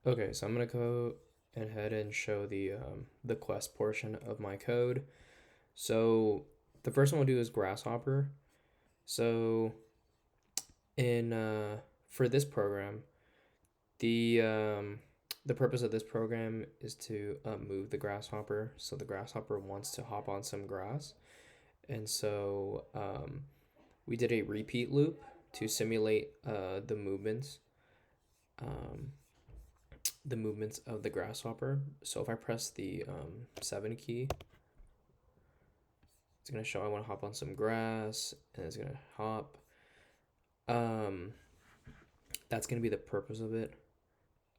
Okay, so I'm gonna go ahead and show the quest portion of my code. So the first one we'll do is grasshopper. So in for this program, the um, the purpose of this program is to move the grasshopper. So the grasshopper wants to hop on some grass, and so we did a repeat loop to simulate um, the movements of the grasshopper. So if I press the 7 key, it's gonna show I want to hop on some grass, and it's gonna hop. Um, that's gonna be the purpose of it.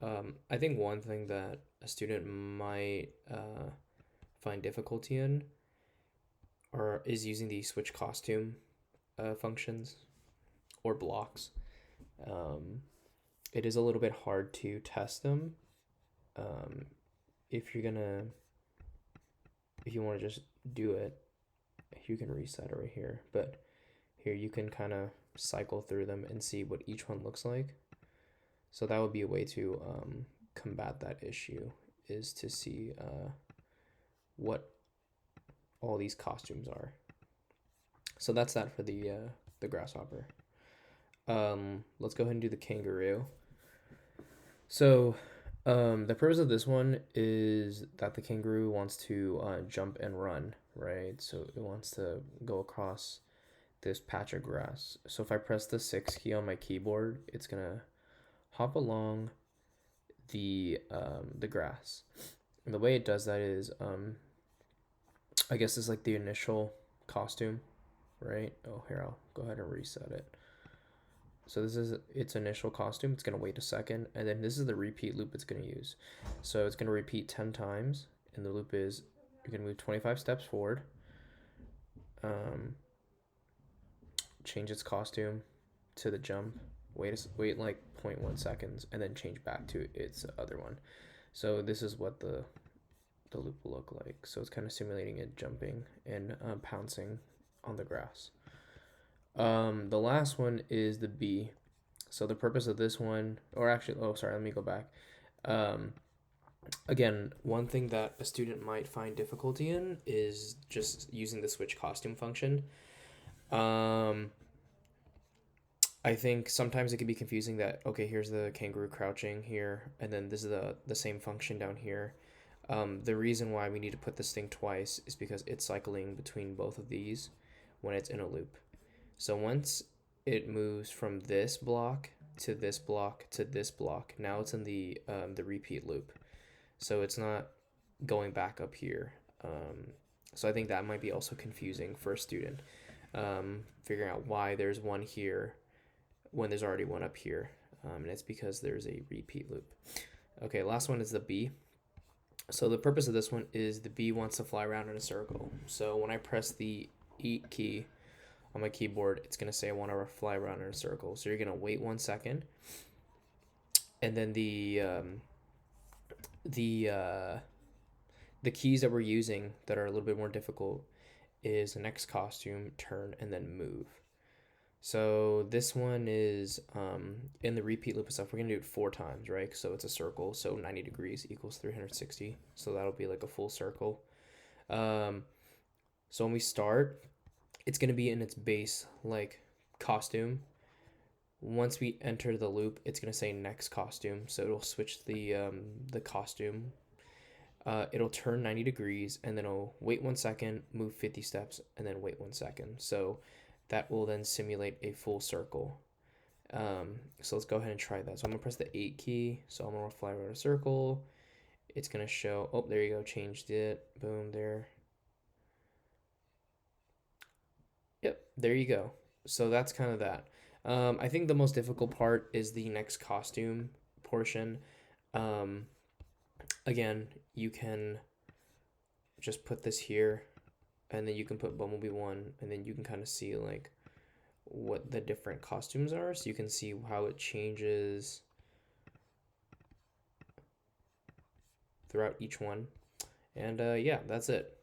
I think one thing that a student might find difficulty in or is using the switch costume functions or blocks. Um, it is a little bit hard to test them. Um, if you're gonna, if you want to just do it, you can reset it right here. But here you can kind of cycle through them and see what each one looks like. So that would be a way to combat that issue, is to see what all these costumes are. So that's that for the grasshopper. Let's go ahead and do the kangaroo. So the purpose of this one is that the kangaroo wants to jump and run, right? So it wants to go across this patch of grass. So if I press the 6 key on my keyboard, it's gonna hop along the grass. And the way it does that is I guess it's like the initial costume, right? Oh, here, I'll go ahead and reset it. So this is its initial costume. It's gonna wait a second, and then this is the repeat loop it's gonna use. So it's gonna repeat 10 times, and the loop is you're gonna move 25 steps forward, um, change its costume to the jump, wait like 0.1 seconds, and then change back to its other one. So this is what the loop will look like. So it's kind of simulating it jumping and pouncing on the grass. The last one is the B. So the purpose of this one, or actually, oh, sorry, let me go back. Um, Again, one thing that a student might find difficulty in is just using the switch costume function. Um, I think sometimes it can be confusing that, okay, here's the kangaroo crouching here, and then this is the same function down here. The reason why we need to put this thing twice is because it's cycling between both of these when it's in a loop. So once it moves from this block to this block to this block, now it's in the repeat loop. So it's not going back up here. So I think that might be also confusing for a student, figuring out why there's one here when there's already one up here. And it's because there's a repeat loop. Okay, last one is the B. So the purpose of this one is the bee wants to fly around in a circle. So when I press the 8 key on my keyboard, it's gonna say I want to fly around in a circle. So you're gonna wait 1 second, and then the uh, the keys that we're using that are a little bit more difficult is the next costume, turn, and then move. So this one is in the repeat loop itself. We're gonna do it 4 times, right? So it's a circle. So 90 degrees equals 360. So that'll be like a full circle. Um, so when we start, it's gonna be in its base like costume. Once we enter the loop, it's gonna say next costume. So it'll switch the costume. It'll turn 90 degrees, and then it'll wait 1 second, move 50 steps, and then wait 1 second. So that will then simulate a full circle. So let's go ahead and try that. So I'm gonna press the 8 key. So I'm gonna fly around a circle. It's gonna show, oh, there you go, changed it. Boom, there. Yep, there you go. So that's kind of that. I think the most difficult part is the next costume portion. Um, Again, you can just put this here, and then you can put Bumblebee 1, and then you can kind of see like what the different costumes are, so you can see how it changes throughout each one. And yeah, that's it.